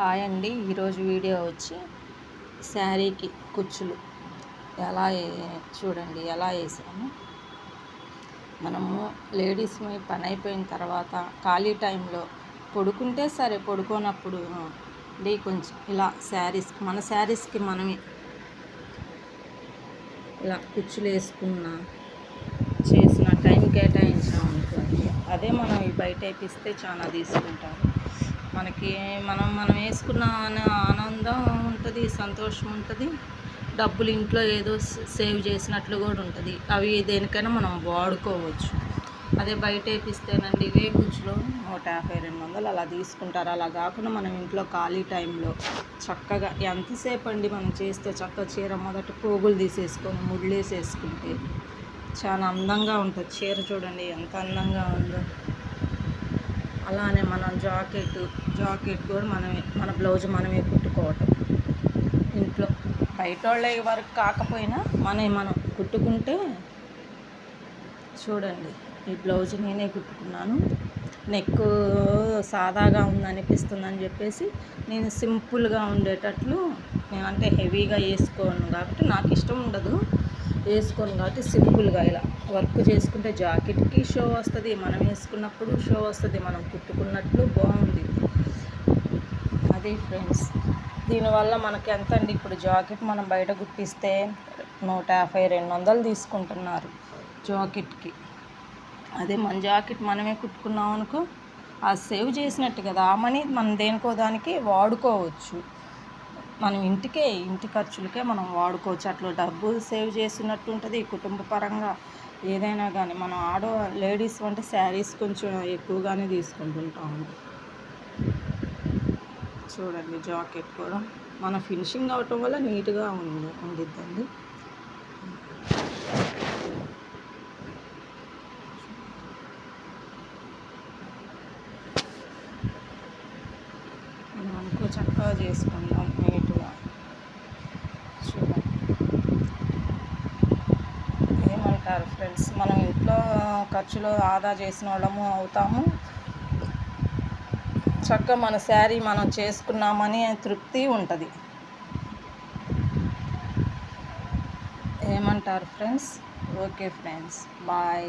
Hi అండి. ఈరోజు video వచ్చి శారీకి కుచ్చులు ఎలా చూడండి ఎలా వేసాము. మనము లేడీస్ పని అయిపోయిన తర్వాత ఖాళీ టైంలో పడుకుంటే సరే, పడుకోనప్పుడు కొంచెం ఇలా మన శారీస్కి మనమే ఇలా కుచ్చులు చేసిన టైం కేటాయించామనుకోండి, అదే మనం బయట వేపిస్తే చాలా తీసుకుంటారు. మనకి మనం వేసుకున్న ఆనందం ఉంటుంది, సంతోషం ఉంటుంది, డబ్బులు ఇంట్లో ఏదో సేవ్ చేసినట్లు కూడా ఉంటుంది. అవి దేనికైనా మనం వాడుకోవచ్చు. అదే బయట వేపిస్తేనండి ఇవే కుచ్చులో 150-200 అలా తీసుకుంటారు. అలా కాకుండా మనం ఇంట్లో ఖాళీ టైంలో చక్కగా ఎంతసేపు అండి మనం చేస్తే చక్కగా చీర మొదట పోగులు తీసేసుకొని ముళ్ళేసేసుకుంటే చాలా అందంగా ఉంటుంది. చీర చూడండి ఎంత అందంగా ఉందో. అలానే మనం జాకెట్ కూడా మన బ్లౌజ్ మనమే కుట్టుకోవటం ఇంట్లో. బయట వాళ్ళ వరకు కాకపోయినా మనం కుట్టుకుంటే చూడండి. ఈ బ్లౌజ్ నేనే కుట్టుకున్నాను. నెక్ సాదాగా ఉందనిపిస్తుందని చెప్పేసి నేను సింపుల్గా ఉండేటట్లు, నేనంటే హెవీగా వేసుకోను కాబట్టి, నాకు ఇష్టం ఉండదు వేసుకోను కాబట్టి సింపుల్గా ఇలా వర్క్ చేసుకుంటే జాకెట్కి షో వస్తుంది, మనం వేసుకున్నప్పుడు షో వస్తుంది, మనం కుట్టుకున్నట్లు బాగుంది. అది ఫ్రెండ్స్, దీనివల్ల మనకి ఎంత అండి, ఇప్పుడు జాకెట్ మనం బయట కుట్టిస్తే 150-200 తీసుకుంటున్నారు జాకెట్కి. అదే మన జాకెట్ మనమే కుట్టుకున్నాం అనుకో, అది సేవ్ చేసినట్టు కదా. ఆ మనీ మనం దేనికో దానికి వాడుకోవచ్చు. మనం ఇంటి ఖర్చులకే మనం వాడుకోవచ్చు. అట్లా డబ్బు సేవ్ చేసినట్టు ఉంటుంది. కుటుంబ పరంగా ఏదైనా కానీ మనం లేడీస్ అంటే శారీస్ కొంచెం ఎక్కువగానే తీసుకుంటుంటాము. చూడండి జాకెట్ కూడా మన ఫినిషింగ్ అవటం వల్ల నీట్గా ఉండిద్దండి. మనం అనుకో చక్కగా చేసుకుందాం నీట్గా. చూడండి ఏమంటారు ఫ్రెండ్స్, మనం ఇంట్లో ఖర్చులు ఆదా చేసిన వాళ్ళము అవుతాము. చక్కగా మన శారీ మనం చేసుకున్నామని తృప్తి ఉంటుంది. ఏమంటారు ఫ్రెండ్స్? Okay friends, bye.